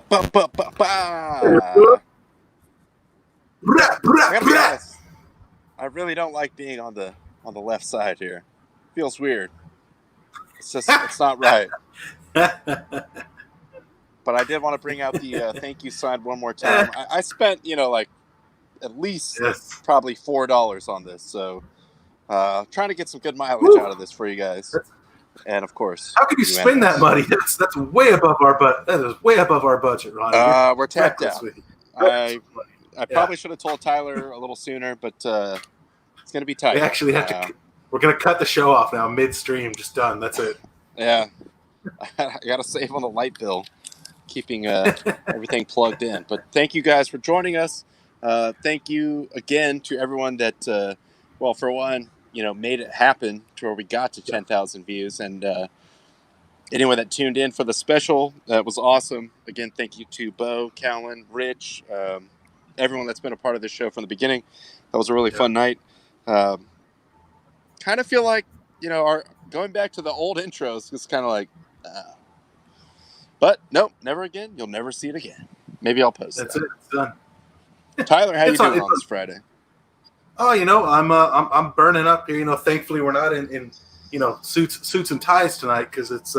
Ba, ba, ba, ba. I gotta be honest. I really don't like being on the left side here. Feels weird. It's not right. But I did want to bring out the thank you sign one more time. I spent, like at least Yes. probably $4 on this. So trying to get some good mileage out of this for you guys. And of course, how could you spend that money? That's way above our budget. That is way above our budget, Ronnie. We're tapped out. I probably should have told Tyler a little sooner, but it's gonna be tight. We actually have to. We're gonna cut the show off now, midstream. Just done. That's it. Yeah, I gotta save on the light bill, keeping everything plugged in. But thank you guys for joining us. Thank you again to everyone that, well, for one, made it happen to where we got to 10,000 views, and anyone that tuned in for the special, that was awesome. Again, thank you to Bo, Callan, Rich, everyone that's been a part of this show from the beginning. That was a really fun night. Kind of feel like, our going back to the old intros is kind of like, but nope, never again. You'll never see it again. Maybe I'll post That's that. it. It's done. Tyler, how you doing on this Friday? Oh, I'm burning up here. Thankfully we're not in suits and ties tonight because it's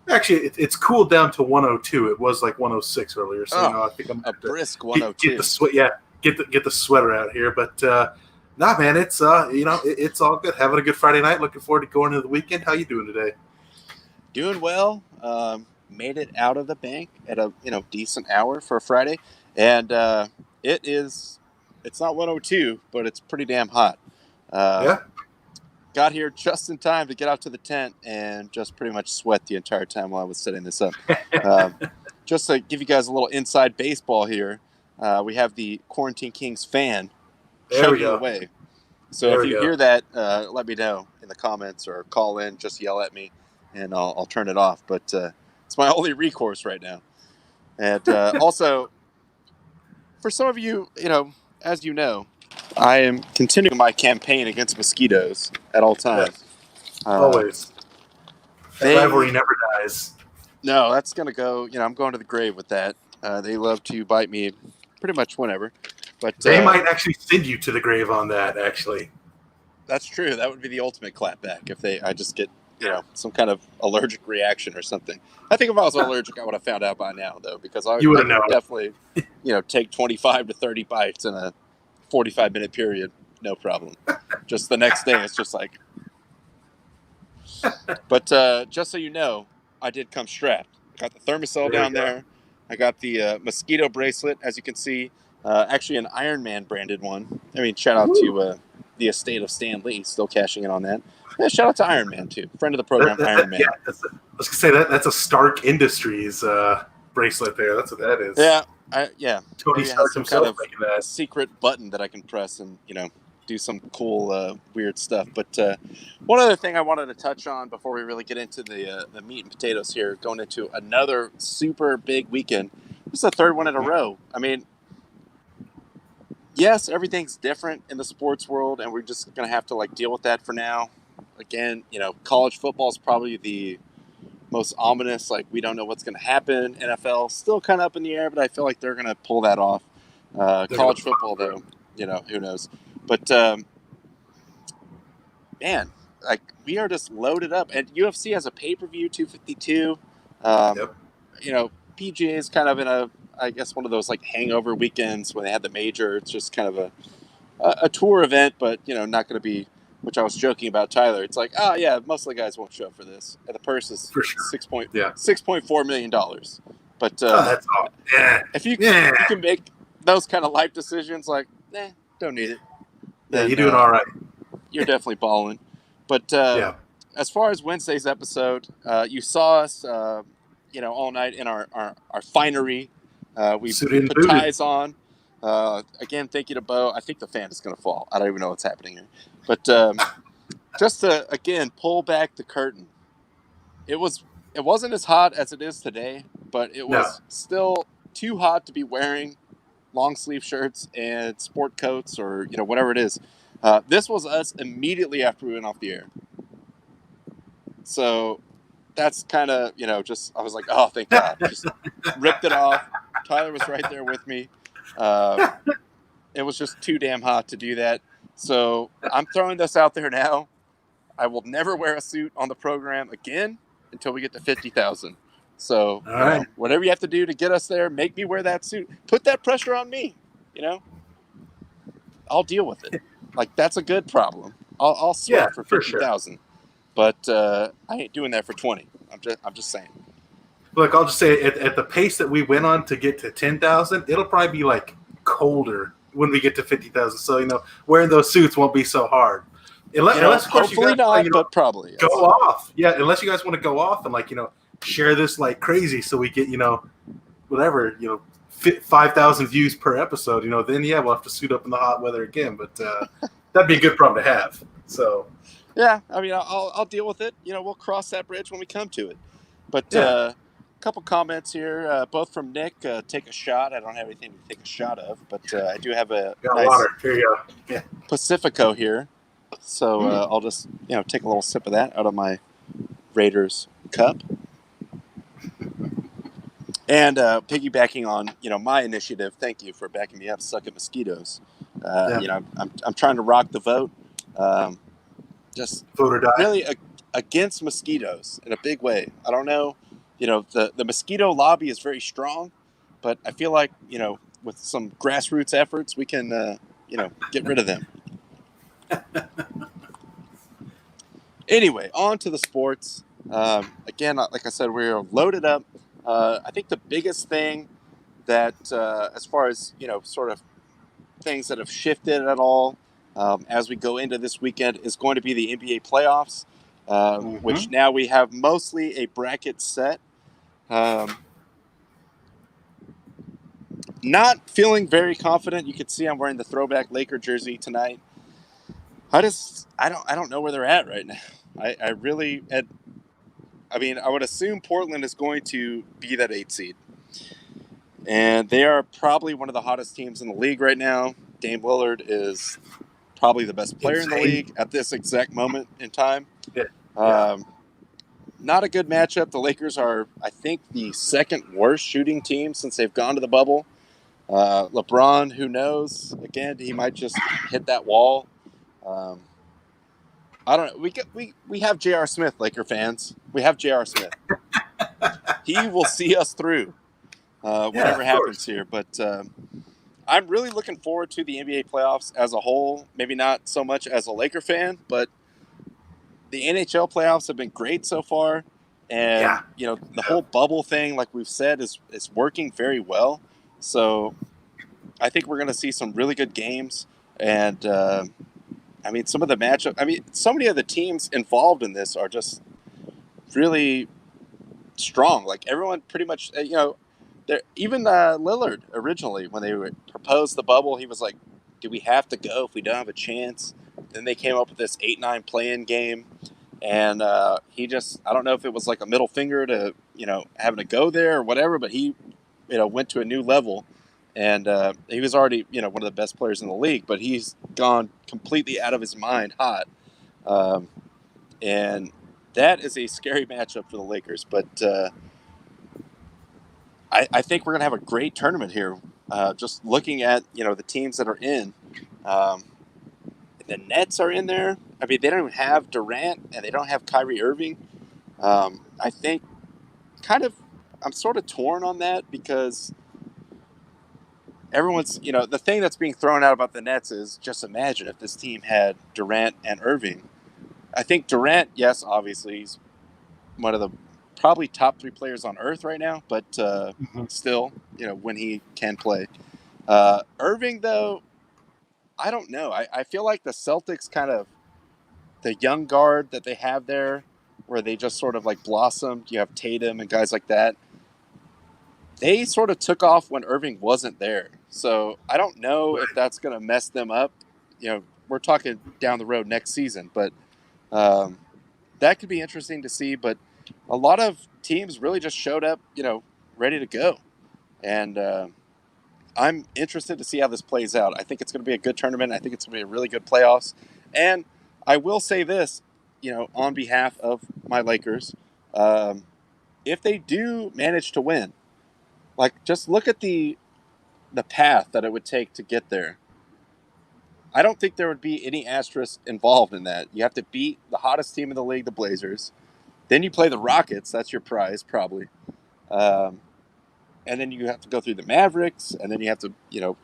actually it's cooled down to 102. It was like 106 earlier, so I think I'm a brisk 102. Get the sweat, get the sweater out here. But nah, man, it's it's all good. Having a good Friday night. Looking forward to going into the weekend. How you doing today? Doing well. Made it out of the bank at a decent hour for a Friday, and it's not 102, but it's pretty damn hot. Got here just in time to get out to the tent and just pretty much sweat the entire time while I was setting this up. Just to give you guys a little inside baseball here, we have the Quarantine Kings fan chugging away. So if you hear that, let me know in the comments or call in, just yell at me, and I'll turn it off. But it's my only recourse right now. And also, for some of you, as you know, I am continuing my campaign against mosquitoes at all times. Yes. Always. That rivalry never dies. No, that's going to go, I'm going to the grave with that. They love to bite me pretty much whenever. But they might actually send you to the grave on that, actually. That's true. That would be the ultimate clapback if I just get, some kind of allergic reaction or something. I think if I was allergic, I would have found out by now, though, because I would definitely, take 25 to 30 bites in a 45-minute period. No problem. Just the next day, it's just like. But just so you know, I did come strapped. I got the Thermacell down there. I got the mosquito bracelet, as you can see. Actually, an Iron Man branded one. I mean, shout out to the estate of Stan Lee, still cashing in on that. Yeah, shout out to Iron Man, too. Friend of the program, Iron Man. Yeah, I was going to say that's a Stark Industries bracelet there. That's what that is. Yeah. Tony Stark himself kind of making that. Secret button that I can press and, do some cool, weird stuff. But one other thing I wanted to touch on before we really get into the meat and potatoes here, going into another super big weekend. This is the third one in a row. I mean, yes, everything's different in the sports world, and we're just going to have to, deal with that for now. Again, college football is probably the most ominous. We don't know what's going to happen. NFL still kind of up in the air, but I feel like they're going to pull that off. College football, though, who knows. But, man, we are just loaded up. And UFC has a pay-per-view, 252. PGA is kind of in I guess one of those hangover weekends when they had the major. It's just kind of a tour event, but not going to be, which I was joking about Tyler. It's most of the guys won't show up for this. And the purse is for sure. $6.4 million. But that's all. If you can make those kind of life decisions, don't need it. Then, you're doing all right. You're definitely balling. But as far as Wednesday's episode, you saw us, all night in our finery. We put ties on. Again, thank you to Bo. I think the fan is going to fall. I don't even know what's happening here. But just to, again, pull back the curtain. It wasn't as hot as it is today, but it was still too hot to be wearing long sleeve shirts and sport coats or, whatever it is. This was us immediately after we went off the air. So that's kind of, I was like, oh, thank God. Just ripped it off. Tyler was right there with me. It was just too damn hot to do that. So I'm throwing this out there now. I will never wear a suit on the program again until we get to 50,000. So, whatever you have to do to get us there, make me wear that suit. Put that pressure on me. I'll deal with it. Like, that's a good problem. I'll sweat for 50,000. Sure. But I ain't doing that for 20. I'm just saying. Look, I'll just say at the pace that we went on to get to 10,000, it'll probably be like colder when we get to 50,000. So, wearing those suits won't be so hard. Unless of course, hopefully you guys, not, but probably. Yes. Go off. Yeah, unless you guys want to go off and, share this like crazy so we get, whatever, 5,000 views per episode, then, we'll have to suit up in the hot weather again. But that'd be a good problem to have. So. Yeah, I mean, I'll deal with it. We'll cross that bridge when we come to it. But a couple comments here, both from Nick. Take a shot. I don't have anything to take a shot of, but I do have a nice water. Here you go. Yeah. Pacifico here. So I'll just take a little sip of that out of my Raiders cup. And piggybacking on my initiative, thank you for backing me up. Suck at mosquitoes. I'm trying to rock the vote. Just vote or die. Really against mosquitoes in a big way. I don't know. The mosquito lobby is very strong, but I feel like with some grassroots efforts, we can get rid of them. Anyway, on to the sports. Again, like I said, we're loaded up. I think the biggest thing that, as far as, sort of things that have shifted at all as we go into this weekend is going to be the NBA playoffs, which now we have mostly a bracket set. Not feeling very confident. You can see I'm wearing the throwback Laker jersey tonight. I don't know where they're at right now. I would assume Portland is going to be that 8 seed. And they are probably one of the hottest teams in the league right now. Dame Lillard is probably the best player in the league at this exact moment in time. Not a good matchup. The Lakers are, I think, the second worst shooting team since they've gone to the bubble. LeBron, who knows? Again, he might just hit that wall. I don't know. We have J.R. Smith, Laker fans. We have J.R. Smith. He will see us through whatever happens here. But I'm really looking forward to the NBA playoffs as a whole. Maybe not so much as a Laker fan, but the NHL playoffs have been great so far. And, the whole bubble thing, like we've said, is working very well. So I think we're going to see some really good games. And, some of the matchup, so many of the teams involved in this are just really strong. Like everyone pretty much, even Lillard originally, when they proposed the bubble, he was like, do we have to go if we don't have a chance? Then they came up with this 8-9 play-in game. And he just, I don't know if it was like a middle finger to, having to go there or whatever, but he, went to a new level. And he was already, one of the best players in the league, but he's gone completely out of his mind hot. And that is a scary matchup for the Lakers. But I think we're going to have a great tournament here. Just looking at, the teams that are in. The Nets are in there. They don't even have Durant and they don't have Kyrie Irving. I think I'm sort of torn on that because everyone's, the thing that's being thrown out about the Nets is just imagine if this team had Durant and Irving. I think Durant, yes, obviously he's one of the probably top 3 players on earth right now, but still, when he can play. Irving, though, I don't know. I feel like the Celtics kind of, the young guard that they have there, where they just sort of like blossomed. You have Tatum and guys like that. They sort of took off when Irving wasn't there. So I don't know if that's going to mess them up. We're talking down the road next season, but that could be interesting to see. But a lot of teams really just showed up, ready to go. And I'm interested to see how this plays out. I think it's going to be a good tournament. I think it's going to be a really good playoffs. And I will say this, on behalf of my Lakers, if they do manage to win, Like, just look at the path that it would take to get there. I don't think there would be any asterisk involved in that. You have to beat the hottest team in the league, the Blazers. Then you play the Rockets. That's your prize, probably. And then you have to go through the Mavericks, and then you have to,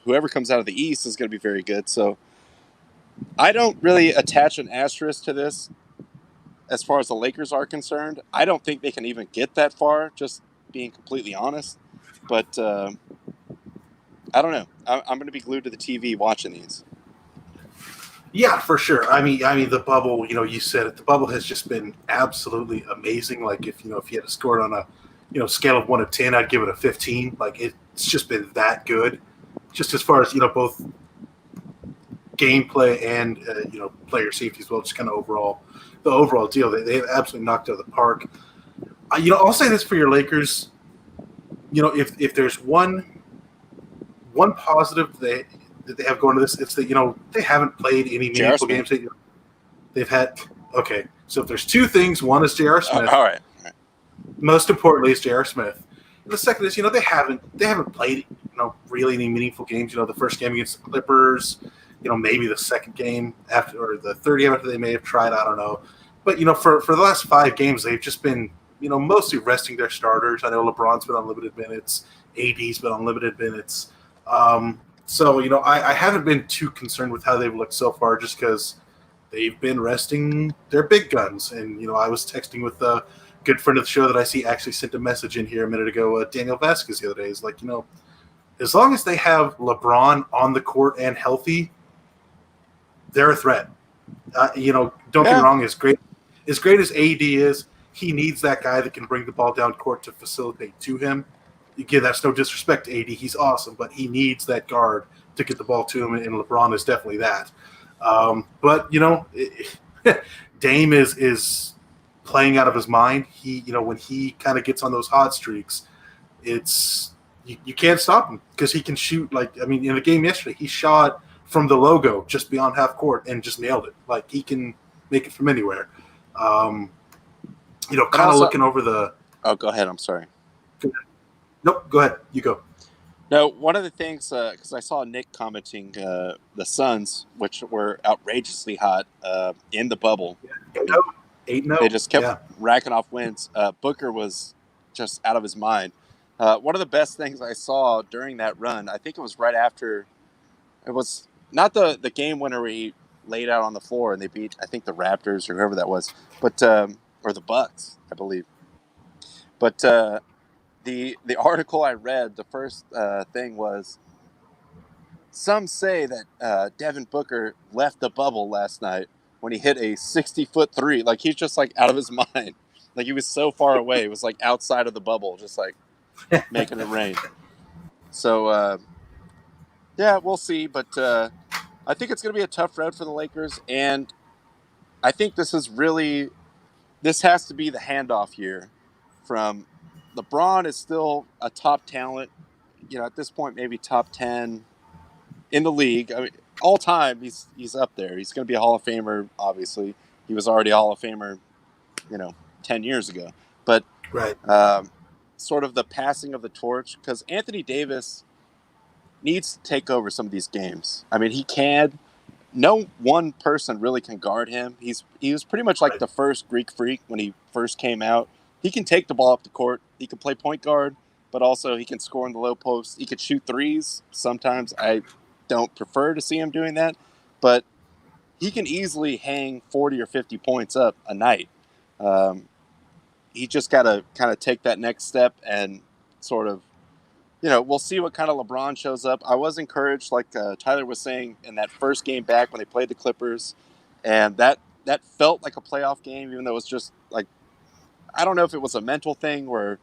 whoever comes out of the East is going to be very good. So I don't really attach an asterisk to this as far as the Lakers are concerned. I don't think they can even get that far, just being completely honest. But I don't know. I'm going to be glued to the TV watching these. Yeah, for sure. I mean, the bubble. You said it. The bubble has just been absolutely amazing. Like if you had to score it on a scale of 1 to 10, I'd give it a 15. Like it's just been that good. Just as far as both gameplay and player safety as well. Just kind of the overall deal. They have absolutely knocked it out of the park. I'll say this for your Lakers. If there's one positive that they have going to this, it's that they haven't played any meaningful games. They've had So if there's two things, one is J.R. Smith. All right. Most importantly is J.R. Smith. And the second is they haven't played really any meaningful games. The first game against the Clippers. Maybe the second game after, or the third game after they may have tried. I don't know. But for the last 5 games, they've just been mostly resting their starters. I know LeBron's been on limited minutes. AD's been on limited minutes. So, I haven't been too concerned with how they've looked so far just because they've been resting their big guns. And, I was texting with a good friend of the show that I see actually sent a message in here a minute ago, Daniel Vasquez the other day. He's like, as long as they have LeBron on the court and healthy, they're a threat. Don't get me wrong, as great as AD is, he needs that guy that can bring the ball down court to facilitate to him. Again, that's no disrespect to AD. He's awesome, but he needs that guard to get the ball to him, and LeBron is definitely that. But Dame is playing out of his mind. He, when he kind of gets on those hot streaks, it's you can't stop him because he can shoot. In the game yesterday, he shot from the logo just beyond half court and just nailed it. Like he can make it from anywhere. Kind of looking over the. Oh, go ahead. I'm sorry. Nope, go ahead. You go. No, one of the things, because I saw Nick commenting the Suns, which were outrageously hot in the bubble. 8-0. They just kept racking off wins. Booker was just out of his mind. One of the best things I saw during that run, I think it was right after, it was not the game winner where he laid out on the floor and they beat, I think, the Raptors or whoever that was, but or the Bucks, I believe. But the article I read, the first thing was, some say that Devin Booker left the bubble last night when he hit a 60-foot three. Like, he's just, out of his mind. Like, he was so far away. It was, outside of the bubble, just, making it rain. So, we'll see. But I think it's going to be a tough road for the Lakers. And I think this has to be the handoff year from LeBron is still a top talent, at this point, maybe top 10 in the league. I mean, all time, he's up there. He's going to be a Hall of Famer, obviously. He was already a Hall of Famer, 10 years ago. But right. Sort of the passing of the torch, because Anthony Davis needs to take over some of these games. I mean, he can. No one person really can guard him. He was pretty much like the first Greek Freak when he first came out. He can take the ball up the court. He can play point guard, but also he can score in the low post. He could shoot threes. Sometimes I don't prefer to see him doing that, but he can easily hang 40 or 50 points up a night. He just got to kind of take that next step and sort of, we'll see what kind of LeBron shows up. I was encouraged, like Tyler was saying, in that first game back when they played the Clippers, and that felt like a playoff game, even though it was just I don't know if it was a mental thing where,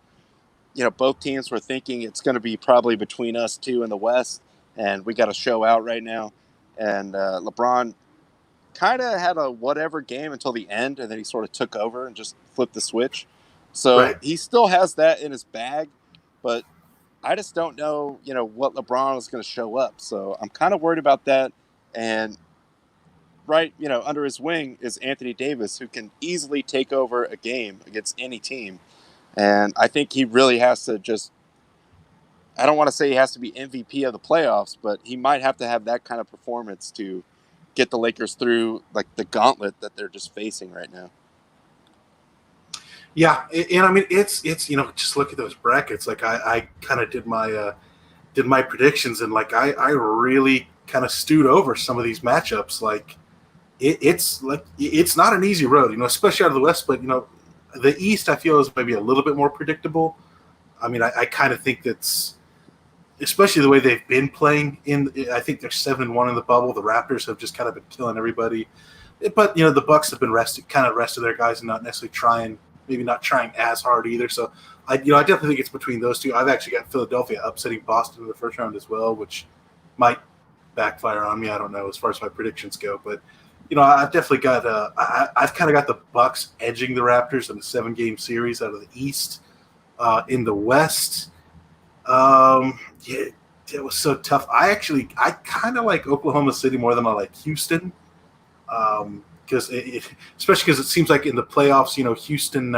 both teams were thinking it's going to be probably between us two in the West, and we got to show out right now. And LeBron kind of had a whatever game until the end, and then he sort of took over and just flipped the switch. So he still has that in his bag, but I just don't know, what LeBron is going to show up. So I'm kind of worried about that. And under his wing is Anthony Davis, who can easily take over a game against any team. And I think he really has to just I don't want to say he has to be MVP of the playoffs, but he might have to have that kind of performance to get the Lakers through like the gauntlet that they're just facing right now. Yeah, and I mean it's just look at those brackets. Like I kind of did my predictions, and like I really kind of stewed over some of these matchups. Like it's not an easy road, especially out of the West. But the East I feel is maybe a little bit more predictable. I mean, I kind of think that's, especially the way they've been playing. I think they're 7-1 in the bubble. The Raptors have just kind of been killing everybody. But the Bucks have been rested their guys and not necessarily maybe not trying as hard either. So I definitely think it's between those two. I've actually got Philadelphia upsetting Boston in the first round as well, which might backfire on me. I don't know as far as my predictions go, but I've definitely got I've kind of got the Bucks edging the Raptors in a 7-game series out of the East. In the West, it was so tough. I kind of like Oklahoma City more than I like Houston. Because especially because it seems like in the playoffs, Houston,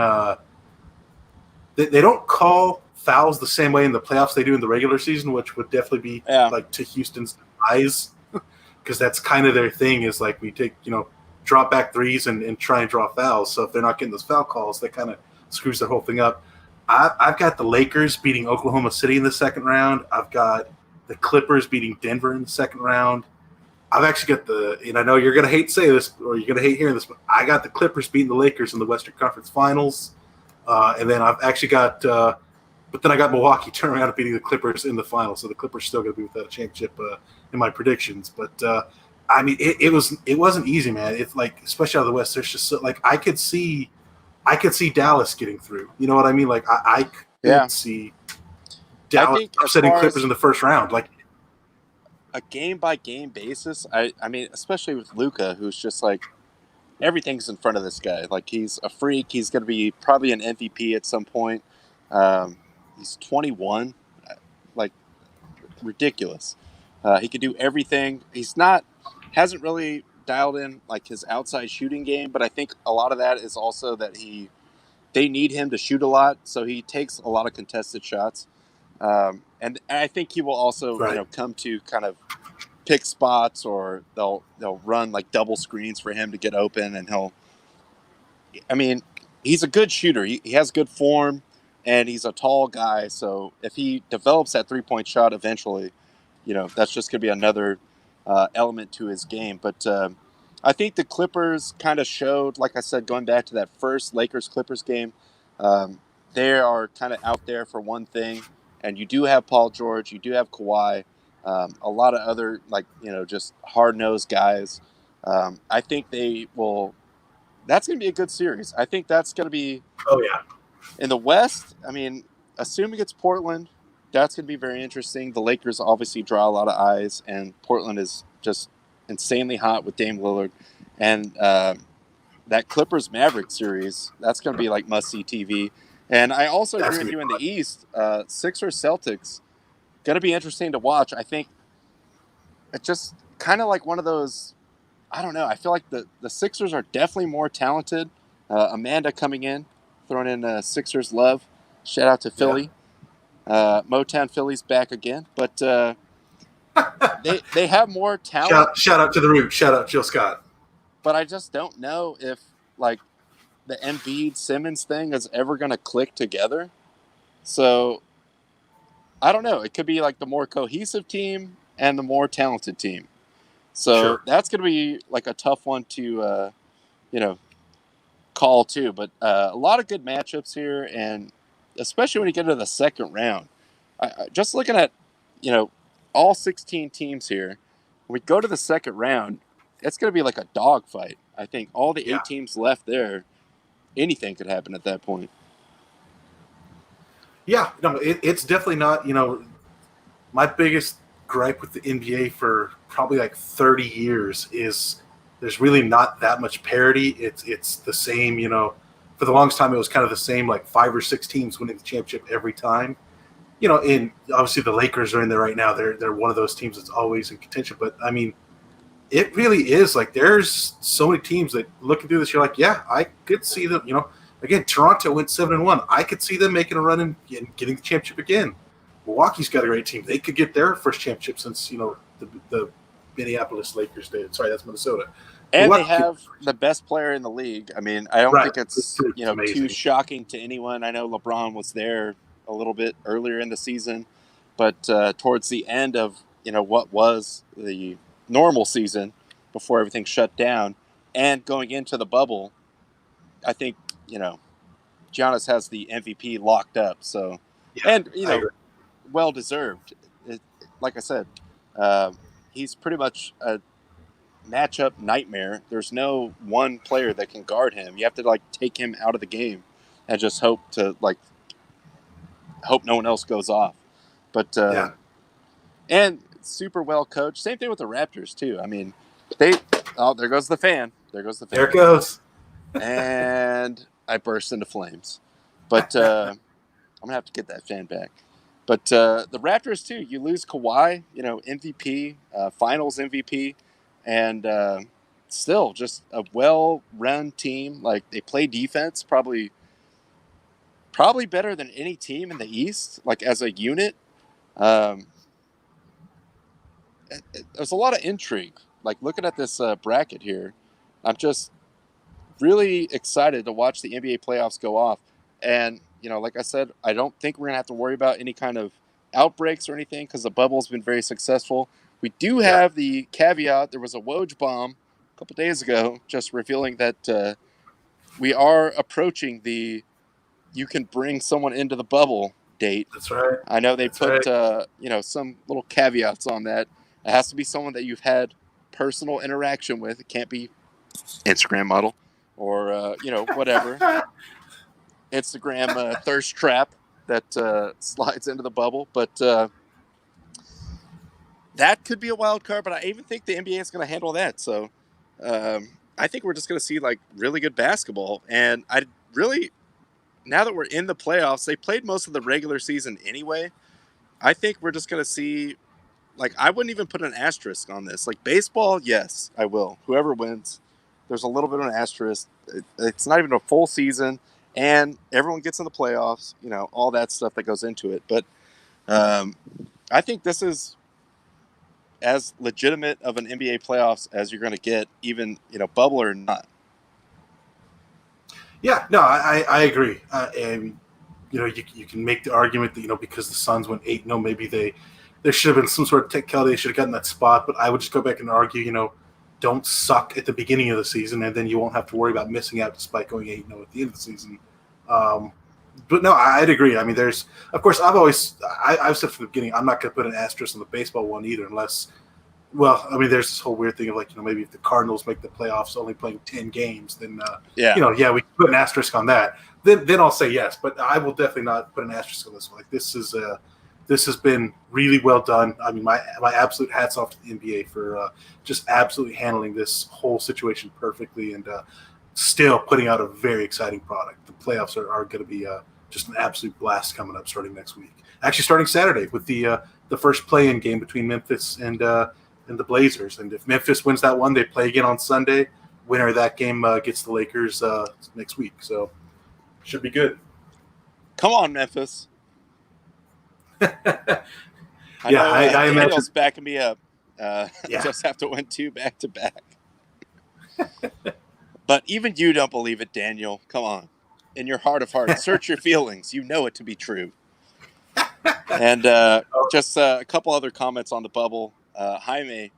they don't call fouls the same way in the playoffs they do in the regular season, which would definitely be like to Houston's eyes, because that's kind of their thing is like we take, drop back threes and try and draw fouls. So if they're not getting those foul calls, that kind of screws the whole thing up. I've got the Lakers beating Oklahoma City in the second round. I've got the Clippers beating Denver in the second round. I've actually got and I know you're going to hate to say this, or you're going to hate hearing this, but I got the Clippers beating the Lakers in the Western Conference Finals. And then I've actually got but then I got Milwaukee turning around and beating the Clippers in the finals. So the Clippers still going to be without a championship in my predictions. But, I mean, it wasn't easy, man. It's like, especially out of the West, there's just like I could see Dallas getting through. You know what I mean? Like I could see Dallas upsetting Clippers in the first round. Like, a game-by-game basis, I mean, especially with Luka, who's just like, everything's in front of this guy. Like, he's a freak. He's going to be probably an MVP at some point. He's 21. Like, ridiculous. He can do everything. Hasn't really dialed in, like, his outside shooting game, but I think a lot of that is also that they need him to shoot a lot, so he takes a lot of contested shots. And I think he will also, come to kind of pick spots, or they'll run like double screens for him to get open, and he's a good shooter. He has good form, and he's a tall guy. So if he develops that 3-point shot eventually, that's just going to be another element to his game. But I think the Clippers kind of showed, like I said, going back to that first Lakers-Clippers game, they are kind of out there for one thing. And you do have Paul George, you do have Kawhi, a lot of other, just hard-nosed guys. I think that's going to be a good series. I think that's going to be in the West. I mean, assuming it's Portland, that's going to be very interesting. The Lakers obviously draw a lot of eyes, and Portland is just insanely hot with Dame Lillard. And that Clippers-Mavericks series, that's going to be like must-see TV. And I also agree with you in the East. Sixers-Celtics, going to be interesting to watch. I think it's just kind of like one of those, I don't know. I feel like the Sixers are definitely more talented. Amanda coming in, throwing in Sixers love. Shout out to Philly. Motown Philly's back again. But they have more talent. Shout out to the Root. Shout out Jill Scott. But I just don't know if, like, the Embiid-Simmons thing is ever going to click together. So, I don't know. It could be like the more cohesive team and the more talented team. So, that's going to be like a tough one to, call too. But a lot of good matchups here, and especially when you get into the second round. Just looking at, all 16 teams here, when we go to the second round, it's going to be like a dogfight. I think all the 8 teams left there, anything could happen at that point. Yeah, no, it's definitely not, my biggest gripe with the NBA for probably like 30 years is there's really not that much parity. It's the same, for the longest time it was kind of the same, like 5 or 6 teams winning the championship every time. And obviously the Lakers are in there right now. They're one of those teams that's always in contention. But, I mean, it really is like there's so many teams that looking through this, you're like, yeah, I could see them. Again, Toronto went 7-1. I could see them making a run and getting the championship again. Milwaukee's got a great team. They could get their first championship since the Minneapolis Lakers did. Sorry, that's Minnesota. And they have the best player in the league. I mean, I don't think it's too shocking to anyone. I know LeBron was there a little bit earlier in the season, but towards the end of what was the normal season before everything shut down and going into the bubble, I think Giannis has the MVP locked up. So, and well deserved. Like I said, he's pretty much a matchup nightmare. There's no one player that can guard him. You have to take him out of the game and just hope no one else goes off. But and super well coached. Same thing with the Raptors too. I mean, there goes the fan. There it goes. And I burst into flames. But I'm gonna have to get that fan back. But the Raptors too. You lose Kawhi, MVP, Finals MVP. And still just a well-run team. Like, they play defense probably better than any team in the East, as a unit. There's a lot of intrigue. Looking at this bracket here, I'm just really excited to watch the NBA playoffs go off. And, like I said, I don't think we're going to have to worry about any kind of outbreaks or anything because the bubble's been very successful. We do have the caveat. There was a Woj bomb a couple days ago just revealing that we are approaching the you can bring someone into the bubble date. That's right. I know they put some little caveats on that. It has to be someone that you've had personal interaction with. It can't be Instagram model or, whatever. Instagram thirst trap that slides into the bubble. But that could be a wild card, but I even think the NBA is going to handle that. So I think we're just going to see really good basketball. And now that we're in the playoffs, they played most of the regular season anyway. I think we're just going to see, I wouldn't even put an asterisk on this. Baseball, yes, I will. Whoever wins, there's a little bit of an asterisk. It's not even a full season, and everyone gets in the playoffs, all that stuff that goes into it. But I think this is as legitimate of an NBA playoffs as you're going to get, even, bubble or not. Yeah, no, I agree. And, you can make the argument that, because the Suns went 8-0, maybe there should have been some sort of technicality. They should have gotten that spot. But I would just go back and argue, don't suck at the beginning of the season, and then you won't have to worry about missing out despite going 8-0 at the end of the season. But no, I'd agree. I mean, of course, I've said from the beginning, I'm not going to put an asterisk on the baseball one either, unless, there's this whole weird thing of maybe if the Cardinals make the playoffs only playing 10 games, then, we can put an asterisk on that. Then I'll say yes, but I will definitely not put an asterisk on this one. This has been really well done. I mean, my absolute hats off to the NBA for just absolutely handling this whole situation perfectly and still putting out a very exciting product. The playoffs are going to be just an absolute blast coming up starting next week. Actually, starting Saturday with the first play-in game between Memphis and the Blazers. And if Memphis wins that one, they play again on Sunday. Winner of that game gets the Lakers next week. So should be good. Come on, Memphis. I imagine Daniel's backing me up. Just have to win 2 back-to-back. But even you don't believe it, Daniel. Come on. In your heart of hearts, search your feelings. You know it to be true. And just a couple other comments on the bubble. Jaime,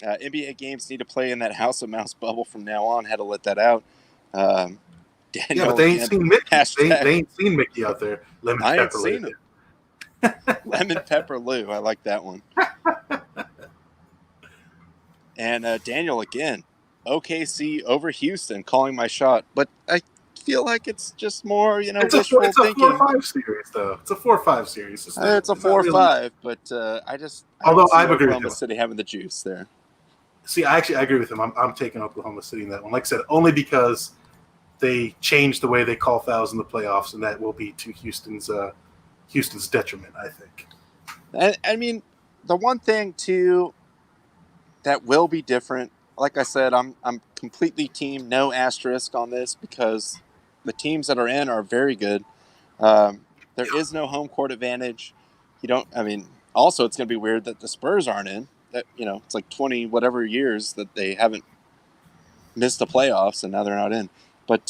NBA games need to play in that House of Mouse bubble from now on. Had to let that out. Daniel, but they ain't seen Mickey. They ain't seen Mickey out there. I ain't seen him. Lemon Pepper Lou. I like that one. And Daniel again. OKC over Houston, calling my shot. But I feel like it's just more, wishful thinking. It's a 4-5 series, though. It's a 4-5 series. It's a 4-5, but I agree with Oklahoma City having the juice there. See, I agree with him. I'm taking Oklahoma City in that one. Like I said, only because they changed the way they call fouls in the playoffs, and that will be to Houston's detriment, I think. I mean, the one thing, too, that will be different, like I said, I'm completely team no asterisk on this because the teams that are in are very good. There is no home court advantage. you don't. I mean, also it's going to be weird that the Spurs aren't in. That it's like 20 whatever years that they haven't missed the playoffs, and now they're not in. But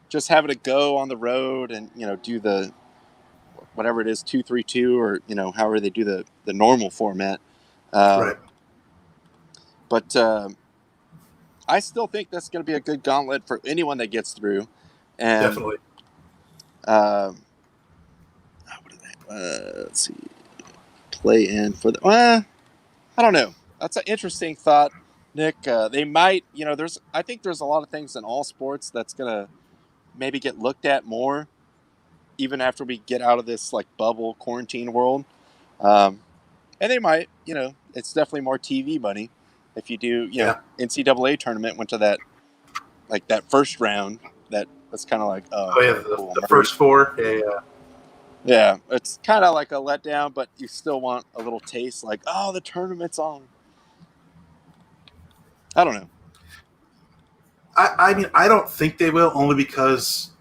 just having to go on the road and do the whatever it is 2-3-2 or however they do the normal format. Right. But I still think that's going to be a good gauntlet for anyone that gets through. And, definitely. Let's see. Play in for the. I don't know. That's an interesting thought, Nick. They might. I think there's a lot of things in all sports that's gonna maybe get looked at more, even after we get out of this like bubble quarantine world. And they might. It's definitely more TV money. If you do, NCAA tournament went to that first round. That was kind of like, the first four. Yeah, it's kind of like a letdown, but you still want a little taste. Like, the tournament's on. I don't know. I mean, I don't think they will, only because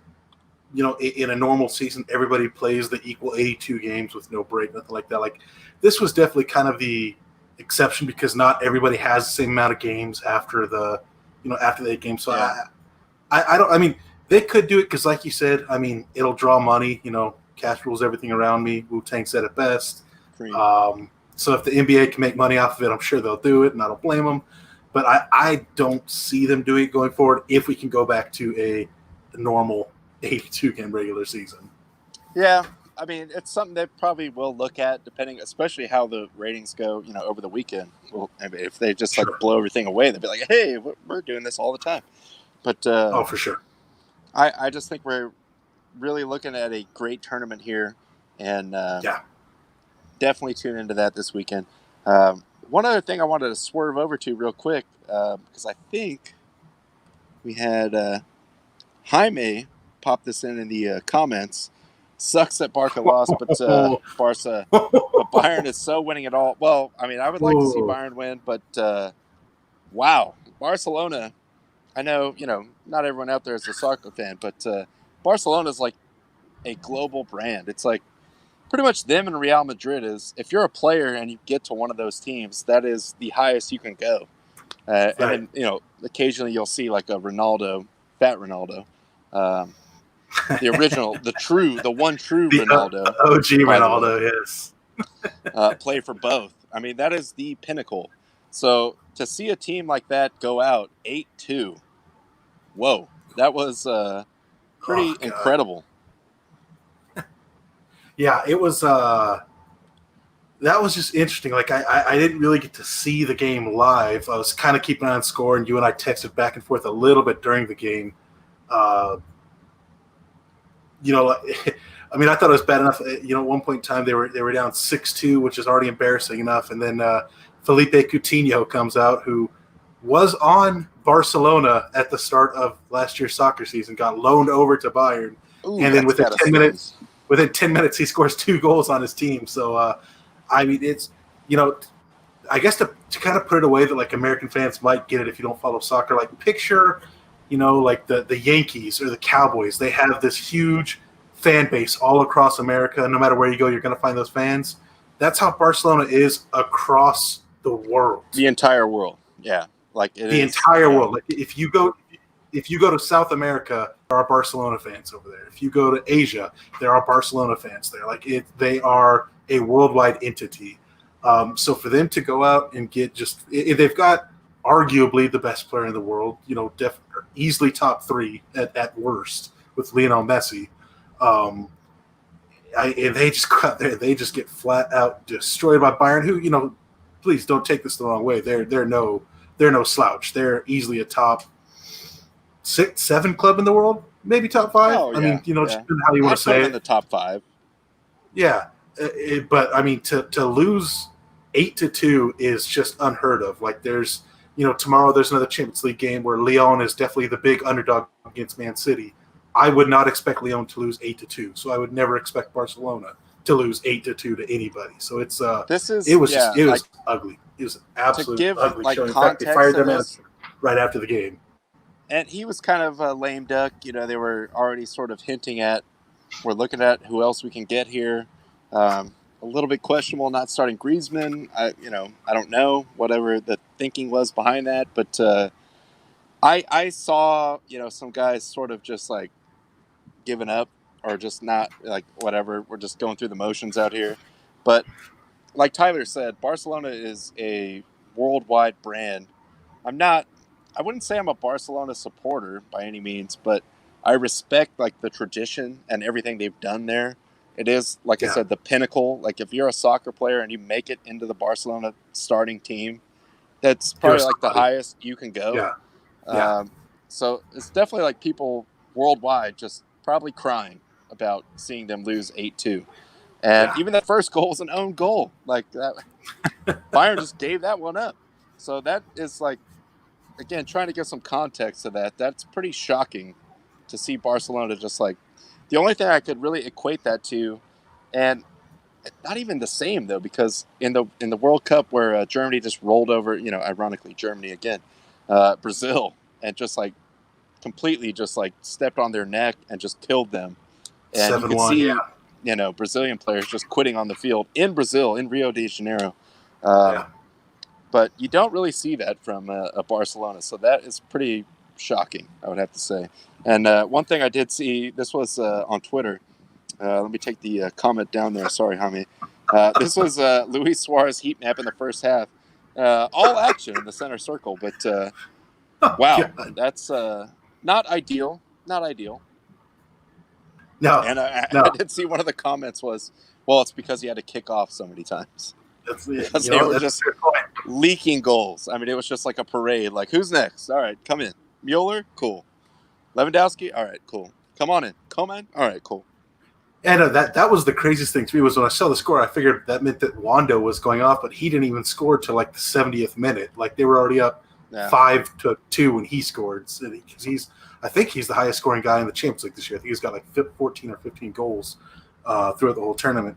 in a normal season, everybody plays the equal 82 games with no break, nothing like that. Like, this was definitely kind of the exception because not everybody has the same amount of games after the 8 games. So yeah. I don't. I mean, they could do it because, like you said, I mean, it'll draw money. Cash rules everything around me. Wu-Tang said it best. So if the NBA can make money off of it, I'm sure they'll do it, and I don't blame them. But I don't see them doing it going forward if we can go back to a normal 82-game regular season. Yeah, I mean, it's something they probably will look at, especially how the ratings go, over the weekend. Well, I mean, if they just blow everything away, they'll be like, hey, we're doing this all the time. But for sure. I just think we're really looking at a great tournament here, and definitely tune into that this weekend. One other thing I wanted to swerve over to real quick, because I think we had Jaime pop this in the comments. Sucks that Barca lost, but Barca, but Bayern is so winning it all. Well, I mean, I would like to see Bayern win, but wow, Barcelona. I know, not everyone out there is a soccer fan, but Barcelona is like a global brand. It's like pretty much them and Real Madrid is. If you're a player and you get to one of those teams, that is the highest you can go. Right. And then, occasionally you'll see like a Ronaldo, fat Ronaldo, the original, the one true Ronaldo, OG Ronaldo, yes, play for both. I mean, that is the pinnacle. So to see a team like that go out 8-2, whoa, that was pretty incredible. Yeah, it was. That was just interesting. Like I didn't really get to see the game live. I was kind of keeping an eye on score, and you and I texted back and forth a little bit during the game. I mean, I thought it was bad enough. At one point in time they were down 6-2, which is already embarrassing enough. And then Felipe Coutinho comes out, who was on Barcelona at the start of last year's soccer season, got loaned over to Bayern, and then within 10 minutes, he scores 2 goals on his team. So, I mean, it's, I guess to kind of put it away that like American fans might get it if you don't follow soccer. Like picture, like the Yankees or the Cowboys. They have this huge fan base all across America. No matter where you go, you're going to find those fans. That's how Barcelona is across the world. The entire world, yeah. Like entire world. Like if you go to South America, there are Barcelona fans over there. If you go to Asia, there are Barcelona fans there. Like they are a worldwide entity. So for them to go out and get they've got arguably the best player in the world, easily top 3 at worst with Lionel Messi. And they just got there. They just get flat out destroyed by Bayern, who, please don't take this the wrong way. They're no slouch. They're easily a top 6, 7 club in the world, maybe top 5. Oh, yeah, I mean, just how you want to say it. In the top 5. Yeah, but I mean, to lose 8-2 is just unheard of. Like there's, tomorrow there's another Champions League game where Lyon is definitely the big underdog against Man City. I would not expect Lyon to lose 8-2, so I would never expect Barcelona to lose 8-2 to anybody. So it's it was ugly. It was an absolute ugly show. In fact, they fired their manager right after the game. And he was kind of a lame duck. They were already sort of hinting at, we're looking at who else we can get here. a little bit questionable not starting Griezmann. I don't know whatever the thinking was behind that, but I saw some guys sort of just like giving up or just not like whatever. We're just going through the motions out here, but like Tyler said, Barcelona is a worldwide brand. I wouldn't say I'm a Barcelona supporter by any means, but I respect like the tradition and everything they've done there. It is, like I said, the pinnacle. Like if you're a soccer player and you make it into the Barcelona starting team, that's probably like the highest you can go. Yeah. Yeah. So it's definitely like people worldwide just probably crying about seeing them lose 8-2. And even the first goal was an own goal. Like that, Bayern just gave that one up. So that is like, again, trying to give some context to that. That's pretty shocking to see Barcelona just like, the only thing I could really equate that to, and not even the same though, because in the World Cup where Germany just rolled over, ironically Germany again, Brazil, and just like completely just like stepped on their neck and just killed them. And you could see, Brazilian players just quitting on the field in Brazil, in Rio de Janeiro. But you don't really see that from a Barcelona. So that is pretty shocking, I would have to say. And one thing I did see, this was on Twitter. Let me take the comment down there. Sorry, Jaime. This was Luis Suarez heat map in the first half. All action in the center circle. But wow, that's not ideal. Not ideal. No. And I did see one of the comments was, well, it's because he had to kick off so many times. Because they were just leaking goals. I mean, it was just like a parade. Like, who's next? All right, come in. Mueller? Cool. Lewandowski? All right, cool. Come on in. Coman? All right, cool. And that was the craziest thing to me was when I saw the score, I figured that meant that Wando was going off, but he didn't even score till like the 70th minute. Like they were already up 5-2 when he scored. Because I think he's the highest scoring guy in the Champions League this year. I think he's got like 14 or 15 goals throughout the whole tournament.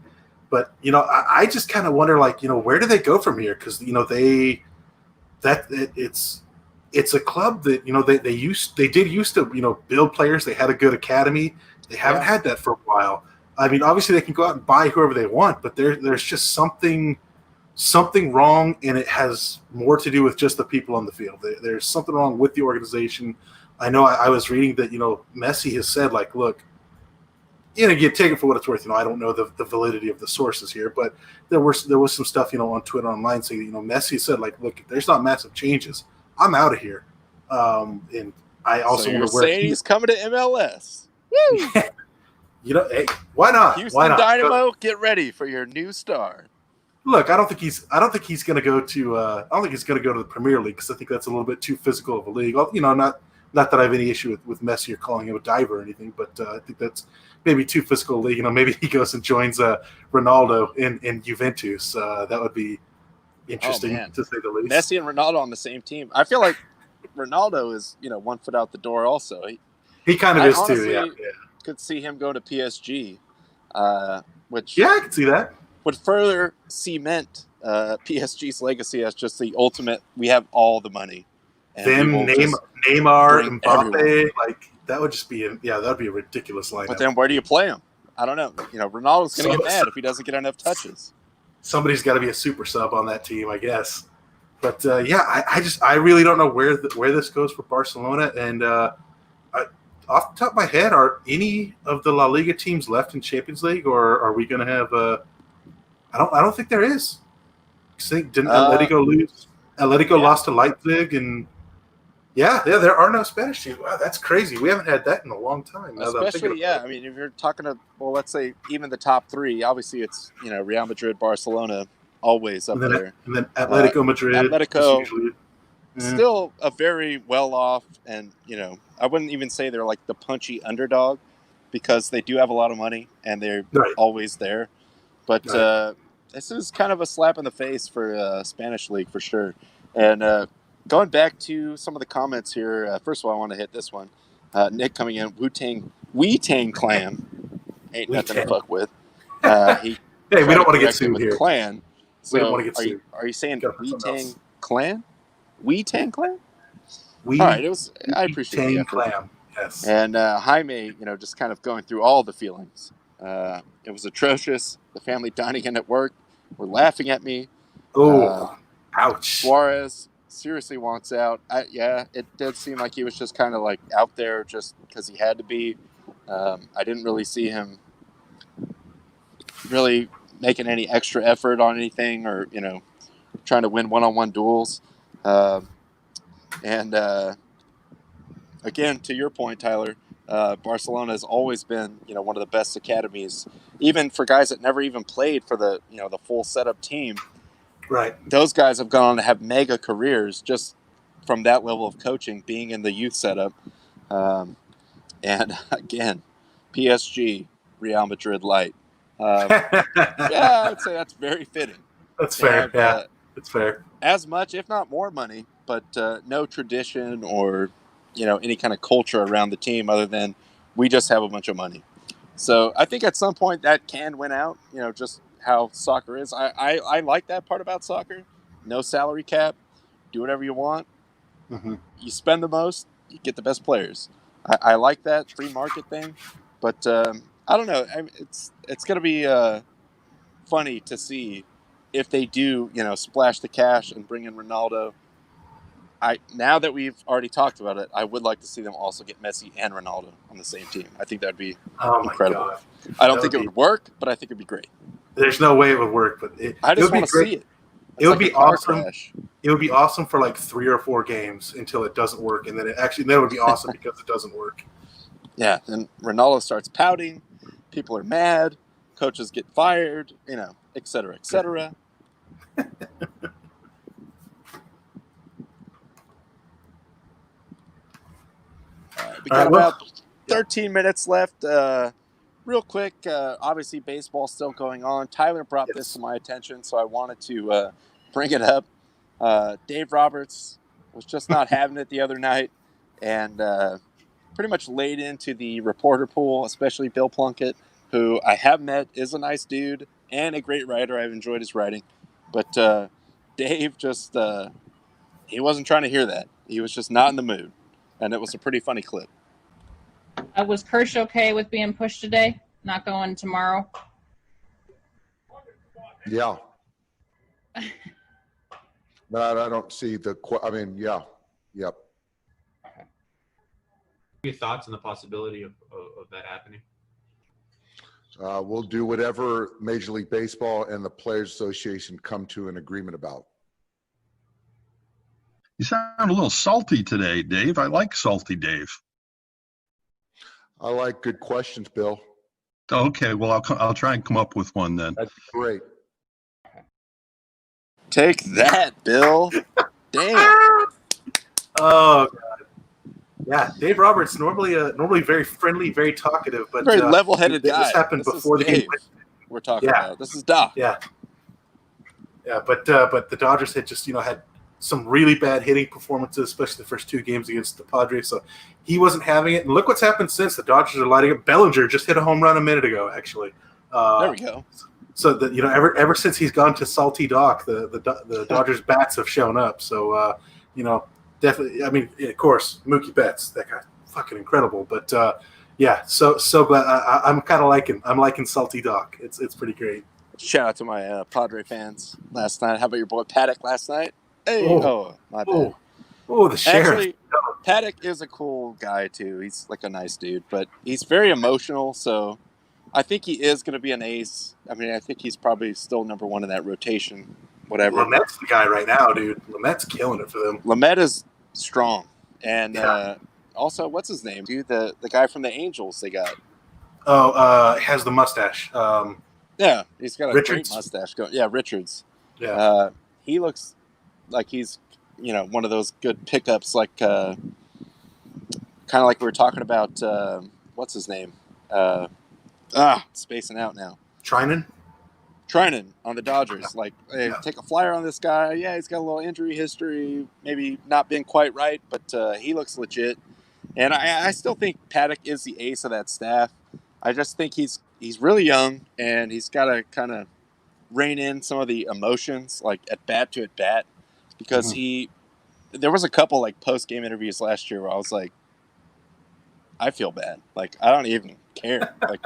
But, I just kind of wonder, like, where do they go from here? Because, it's a club that, they did used to, build players. They had a good academy. They haven't had that for a while. I mean, obviously they can go out and buy whoever they want, but there's just something wrong, and it has more to do with just the people on the field. There's something wrong with the organization. I know I was reading that, Messi has said, like, look, you take it for what it's worth. I don't know the validity of the sources here, but there was some stuff, on Twitter online saying, Messi said, like, look, if there's not massive changes, I'm out of here. And I also want to wear. He's coming to MLS. Woo! Hey, why not? Houston Dynamo, get ready for your new star. Look, I don't think he's going to go to. I don't think he's going to go to the Premier League because I think that's a little bit too physical of a league. Not that I have any issue with Messi or calling him a diver or anything, but I think that's maybe too physical a league. Maybe he goes and joins Ronaldo in Juventus. That would be interesting to say the least. Messi and Ronaldo on the same team. I feel like Ronaldo is 1 foot out the door. Also, he kind of is too. Yeah. Could see him go to PSG, which I could see that would further cement PSG's legacy as just the ultimate. We have all the money. Them Neymar, Mbappe, like that would just be that'd be a ridiculous lineup. But then where do you play him? I don't know. Ronaldo's going to get mad if he doesn't get enough touches. Somebody's got to be a super sub on that team, I guess. But I really don't know where this goes for Barcelona. And off the top of my head, are any of the La Liga teams left in Champions League, or are we going to have I don't think there is. Didn't Atletico lose? Atletico lost to Leipzig, and there are no Spanish teams. Wow, that's crazy. We haven't had that in a long time. Especially, I mean, if you're talking to, let's say even the top three, obviously it's, Real Madrid, Barcelona, always up there. And then Atletico Madrid. Atletico, still a very well-off, and, I wouldn't even say they're like the punchy underdog because they do have a lot of money and they're always there. But this is kind of a slap in the face for Spanish league for sure. And going back to some of the comments here, first of all, I want to hit this one. Nick coming in, Wu-Tang Clan. Ain't nothing to fuck with. Hey, we don't want to get sued here. Clan. So we don't want to get sued. Are you saying Wu-Tang Clan? Wu-Tang Clan? All right, I appreciate the effort. Clan. Yes. And Jaime, just kind of going through all the feelings. It was atrocious. the family dining in at work were laughing at me. Oh, ouch. Suarez seriously wants out. It did seem like he was just kind of like out there just because he had to be. I didn't really see him really making any extra effort on anything or, trying to win one-on-one duels. Again, to your point, Tyler, Barcelona has always been, one of the best academies, even for guys that never even played for the full setup team. Right. Those guys have gone on to have mega careers just from that level of coaching, being in the youth setup. And again, PSG, Real Madrid light. I'd say that's very fitting. That's fair. That's fair. As much, if not more money, but no tradition or, any kind of culture around the team other than we just have a bunch of money. So I think at some point that can win out, just how soccer is. I like that part about soccer. No salary cap. Do whatever you want. Mm-hmm. You spend the most, you get the best players. I like that free market thing. But I don't know. It's going to be funny to see if they do, splash the cash and bring in Ronaldo. Now that we've already talked about it, I would like to see them also get Messi and Ronaldo on the same team. I think that'd be incredible. God. I don't think it would work, but I think it'd be great. There's no way it would work, but I just want to see it. It would be awesome. Crash. It would be awesome for like 3 or 4 games until it doesn't work, and then it would be awesome because it doesn't work. Yeah, and Ronaldo starts pouting. People are mad. Coaches get fired. Et cetera, et cetera. We got about 13 minutes left. Real quick, obviously baseball's still going on. Tyler brought this to my attention, so I wanted to bring it up. Dave Roberts was just not having it the other night and pretty much laid into the reporter pool, especially Bill Plunkett, who I have met, is a nice dude and a great writer. I've enjoyed his writing. But Dave just, he wasn't trying to hear that. He was just not in the mood. And it was a pretty funny clip. Was Kirsch okay with being pushed today? Not going tomorrow? Yeah. But I don't see yeah. Yep. Your thoughts on the possibility of that happening? We'll do whatever Major League Baseball and the Players Association come to an agreement about. You sound a little salty today, Dave. I like salty Dave. I like good questions, Bill. Okay, well, I'll try and come up with one then. That's great. Take that, Bill. Damn. Oh, God. Yeah, Dave Roberts, normally very friendly, very talkative, but very level-headed guy. This happened before the game. We're talking about. This is Doc. Yeah, but the Dodgers had just had some really bad hitting performances, especially the first 2 games against the Padres. So he wasn't having it. And look what's happened since. The Dodgers are lighting up. Bellinger just hit a home run a minute ago, actually. There we go. So that ever since he's gone to Salty Doc, the Dodgers bats have shown up. So definitely. I mean, of course, Mookie Betts, that guy, fucking incredible. But so glad. I'm kind of liking Salty Doc. It's pretty great. Shout out to my Padre fans last night. How about your boy Paddock last night? Hey, my bad. Oh, the sheriff. Actually, Paddock is a cool guy too. He's like a nice dude, but he's very emotional. So I think he is going to be an ace. I mean, I think he's probably still number 1 in that rotation. Whatever. Lamette's the guy right now, dude. Lamette's killing it for them. Lamette is strong, and also what's his name, dude? The guy from the Angels they got. Has the mustache. Yeah, he's got a Richards. Great mustache. Yeah, Richards. Yeah. He looks like he's, one of those good pickups, like kind of like we were talking about. What's his name? Spacing out now. Trinan on the Dodgers. Like, hey, take a flyer on this guy. Yeah, he's got a little injury history, maybe not been quite right, but he looks legit. And I still think Paddock is the ace of that staff. I just think he's really young, and he's got to kind of rein in some of the emotions, like at bat to at bat, because there was a couple like post game interviews last year where I was like, I feel bad. Like I don't even care. Like,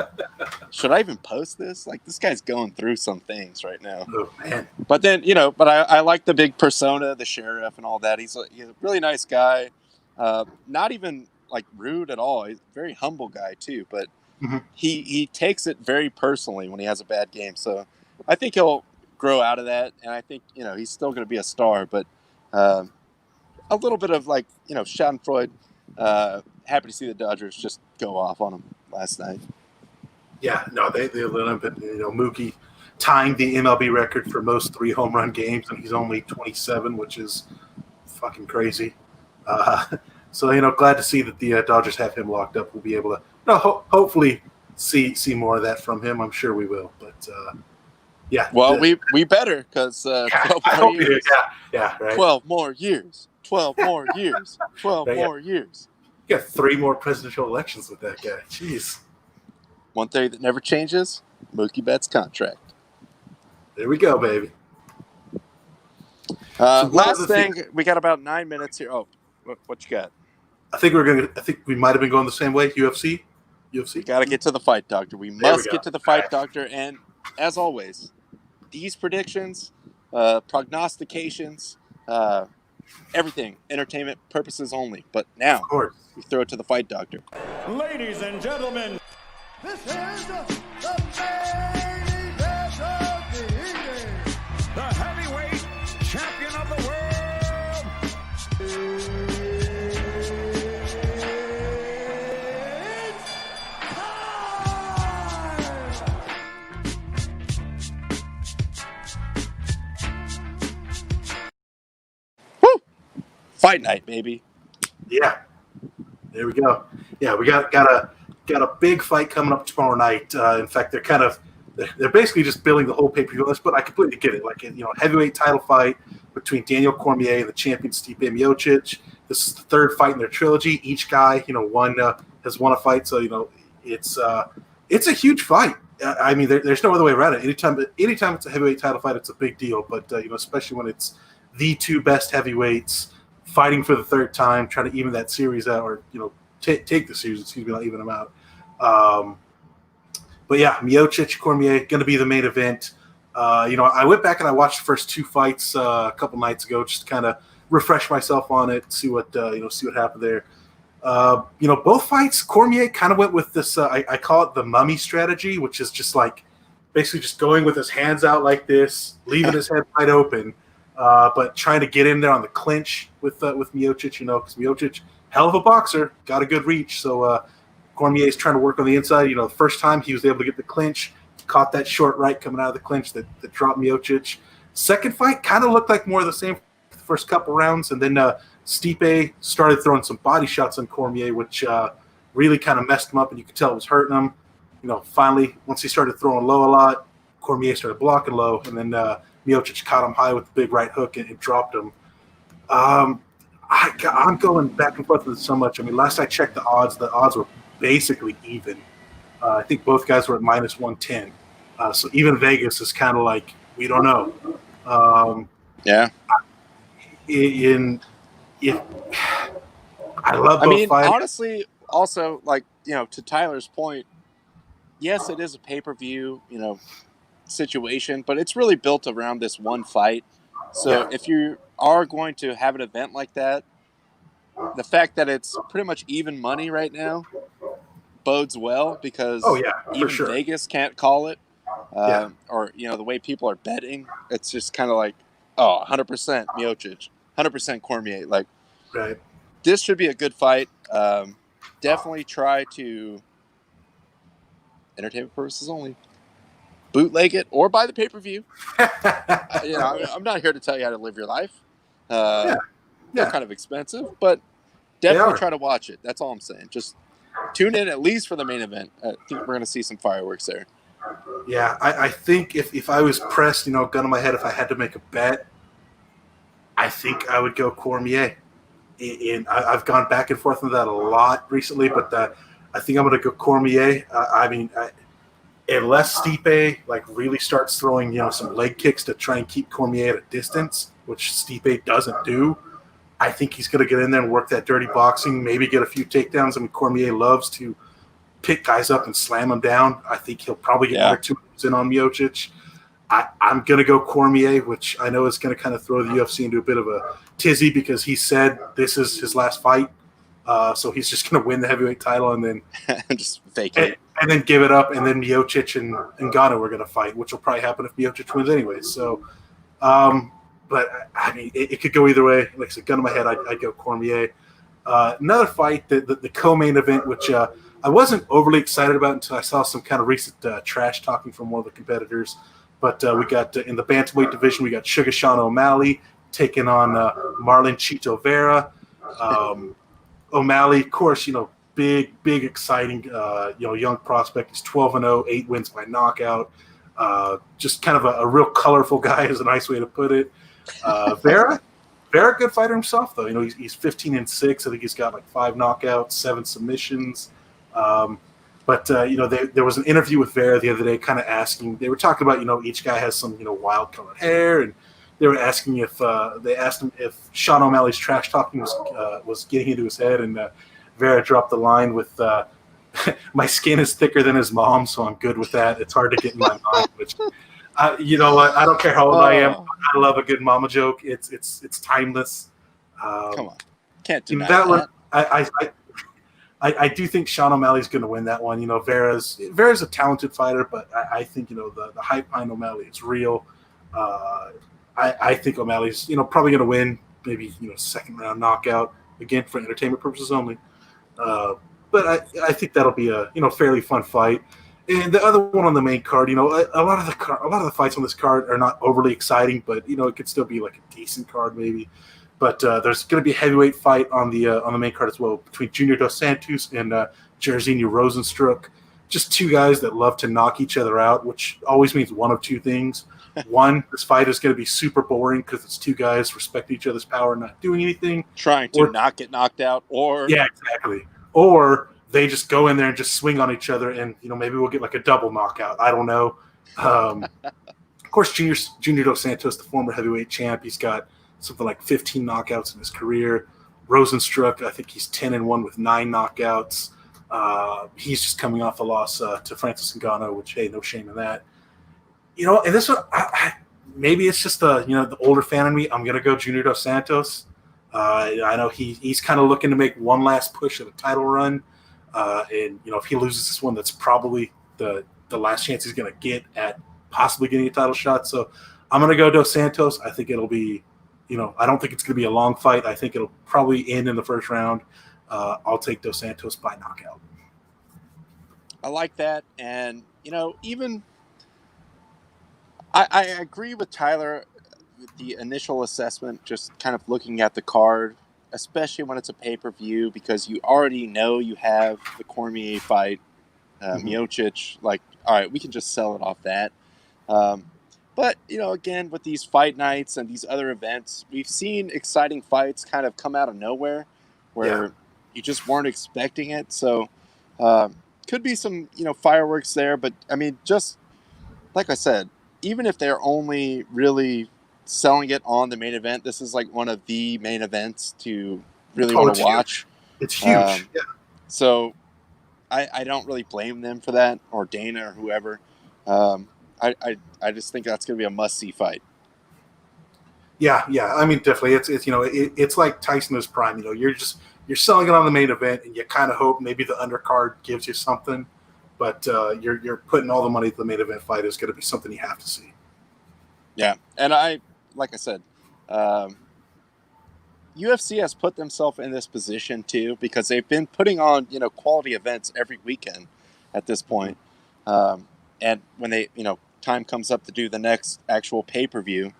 should I even post this? Like, this guy's going through some things right now. Oh, man. But then, but I like the big persona, the sheriff and all that. He's a really nice guy. Not even, like, rude at all. He's a very humble guy, too. But he takes it very personally when he has a bad game. So I think he'll grow out of that. And I think, he's still going to be a star. But a little bit of, like, Schadenfreude. Happy to see the Dodgers just go off on him last night. Yeah, no, they let him. But Mookie tying the MLB record for most 3 home run games, and he's only 27, which is fucking crazy. So glad to see that the Dodgers have him locked up. We'll be able to hopefully see more of that from him. I'm sure we will. But yeah. Well, we better, because 12 more years. Yeah, right. 12 more years. 12 more years. 12 more years. You got 3 more presidential elections with that guy. Jeez. One thing that never changes, Mookie Betts' contract. There we go, baby. Last thing, we got about 9 minutes here. Oh, what you got? I think we might have been going the same way. UFC. We got to get to the fight, doctor. We must get to the fight, doctor. And as always, these predictions, prognostications, everything, entertainment purposes only. But now, we throw it to the fight, doctor. Ladies and gentlemen, this is the main event of the evening. The heavyweight champion of the world. It's time! Woo! Fight night, baby. Yeah. There we go. Yeah, we got a big fight coming up tomorrow night. In fact, they're basically just billing the whole pay-per-view list, but I completely get it. Like, heavyweight title fight between Daniel Cormier and the champion Stipe Miocic. This is the 3rd fight in their trilogy. Each guy, one has won a fight, so it's a huge fight. I mean, there's no other way around it. Anytime it's a heavyweight title fight, it's a big deal. But especially when it's the 2 best heavyweights fighting for the 3rd time, trying to even that series out, or take the series, not even them out. But yeah, Miocic, Cormier, going to be the main event. I went back and I watched the first 2 fights a couple nights ago, just to kind of refresh myself on it, see what happened there. Both fights, Cormier kind of went with this. I call it the mummy strategy, which is just like basically just going with his hands out like this, leaving his head wide open, but trying to get in there on the clinch with Miocic. Because Miocic, hell of a boxer, got a good reach. So Cormier is trying to work on the inside. The first time he was able to get the clinch, caught that short right coming out of the clinch that dropped Miocic. Second fight kind of looked like more of the same the first couple rounds, and then Stipe started throwing some body shots on Cormier, which really kind of messed him up, and you could tell it was hurting him. Finally, once he started throwing low a lot, Cormier started blocking low, and then Miocic caught him high with the big right hook and dropped him. I'm going back and forth with it so much. I mean, last I checked the odds were basically even. I think both guys were at minus 110. So even Vegas is kind of like, we don't know. Yeah. I love both fighters. Honestly, also, like, to Tyler's point, yes, it is a pay-per-view, situation, but it's really built around this one fight. So if you are going to have an event like that, the fact that it's pretty much even money right now bodes well, because even Vegas can't call it. Or, the way people are betting, it's just kind of like, 100% Miocic, 100% Cormier. Like, right. This should be a good fight. Definitely try to, entertainment purposes only, bootleg it or buy the pay-per-view. I'm not here to tell you how to live your life. They're kind of expensive, but definitely try to watch it. That's all I'm saying. Just tune in at least for the main event. I think we're going to see some fireworks there. Yeah, I think if I was pressed, gun to my head, if I had to make a bet, I think I would go Cormier. And I've gone back and forth on that a lot recently, but I think I'm going to go Cormier. Unless Stipe really starts throwing some leg kicks to try and keep Cormier at a distance, which Stipe doesn't do, I think he's going to get in there and work that dirty boxing, maybe get a few takedowns. I mean, Cormier loves to pick guys up and slam them down. I think he'll probably get 1 or 2 moves in on Miocic. I'm going to go Cormier, which I know is going to kind of throw the UFC into a bit of a tizzy because he said this is his last fight. So he's just going to win the heavyweight title and then just vacate. And then give it up, and then Miocic and Ngannou are going to fight, which will probably happen if Miocic wins anyway. So, but I mean, it could go either way. Like I said, gun to my head, I'd go Cormier. Another fight, the co-main event, which I wasn't overly excited about until I saw some kind of recent trash talking from one of the competitors. But we got in the bantamweight division, we got Sugar Sean O'Malley taking on Marlon Chito Vera. O'Malley, of course, big, exciting, young prospect. He's 12-0, 8 wins by knockout. Just kind of a real colorful guy is a nice way to put it. Vera, good fighter himself, though. He's 15-6. I think he's got like 5 knockouts, 7 submissions. But there was an interview with Vera the other day, kind of asking. They were talking about each guy has some wild colored hair, and they were asking if they asked him if Sean O'Malley's trash talking was getting into his head, and Vera dropped the line with, "My skin is thicker than his mom, so I'm good with that. It's hard to get in my mind." Which, you know what? I don't care how old I am. I love a good mama joke. It's timeless. Come on, can't deny that one. I do think Sean O'Malley's going to win that one. Vera's a talented fighter, but I think the hype behind O'Malley is real. I think O'Malley's probably going to win, maybe second round knockout, again for entertainment purposes only. But I think that'll be a fairly fun fight. And the other one on the main card, a lot of the fights on this card are not overly exciting, but it could still be like a decent card maybe. But there's going to be a heavyweight fight on the main card as well between Junior Dos Santos and Jairzinho Rozenstruik. Just 2 guys that love to knock each other out, which always means one of 2 things. One, this fight is going to be super boring because it's 2 guys respecting each other's power, not doing anything, trying to not get knocked out, or exactly, or they just go in there and just swing on each other, and maybe we'll get like a double knockout. I don't know. Of course, Junior Dos Santos, the former heavyweight champ, he's got something like 15 knockouts in his career. Rozenstruik, I think he's 10-1 with 9 knockouts. He's just coming off a loss to Francis Ngannou, which, hey, no shame in that. And this one, maybe it's just the older fan in me. I'm gonna go Junior Dos Santos. I know he's kind of looking to make one last push at a title run, and if he loses this one, that's probably the last chance he's gonna get at possibly getting a title shot. So I'm gonna go Dos Santos. I think it'll be. I don't think it's going to be a long fight. I think it'll probably end in the first round. I'll take Dos Santos by knockout. I like that. And, even I agree with Tyler with the initial assessment, just kind of looking at the card, especially when it's a pay-per-view, because you already know you have the Cormier fight, Miocic. Like, all right, we can just sell it off that. But, again, with these fight nights and these other events, we've seen exciting fights kind of come out of nowhere where you just weren't expecting it. So, could be some, fireworks there. But, I mean, just like I said, even if they're only really selling it on the main event, this is like one of the main events to really want to watch. It's huge. So, I don't really blame them for that, or Dana or whoever. I just think that's going to be a must-see fight. Yeah. I mean, definitely. It's like Tyson's prime. You're selling it on the main event, and you kind of hope maybe the undercard gives you something, but you're putting all the money to the main event fight is going to be something you have to see. Yeah, and like I said, UFC has put themselves in this position too because they've been putting on quality events every weekend at this point, and when they time comes up to do the next actual pay-per-view,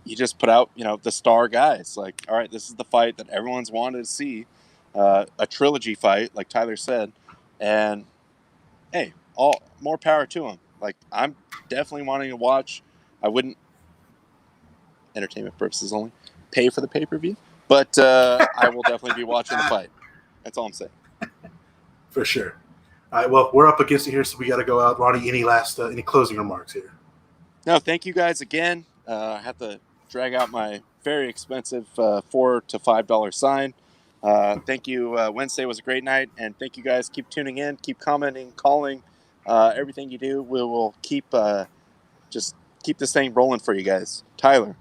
you just put out, the star guys. Like, all right, this is the fight that everyone's wanted to see, a trilogy fight, like Tyler said, and hey, more power to them. Like, I'm definitely wanting to watch. I wouldn't, entertainment purposes only, pay for the pay-per-view, but I will definitely be watching the fight. That's all I'm saying. For sure. All right, well, we're up against it here, so we got to go out. Ronnie, any closing remarks here? No, thank you guys again. I have to drag out my very expensive $4 to $5 sign. Thank you. Wednesday was a great night, and thank you guys. Keep tuning in, keep commenting, calling, everything you do. We will keep just keep this thing rolling for you guys. Tyler.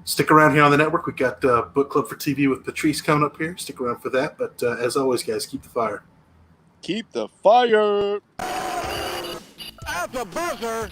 Stick around here on the network. We've got Book Club for TV with Patrice coming up here. Stick around for that. But as always, guys, keep the fire. Keep the fire. At the buzzer.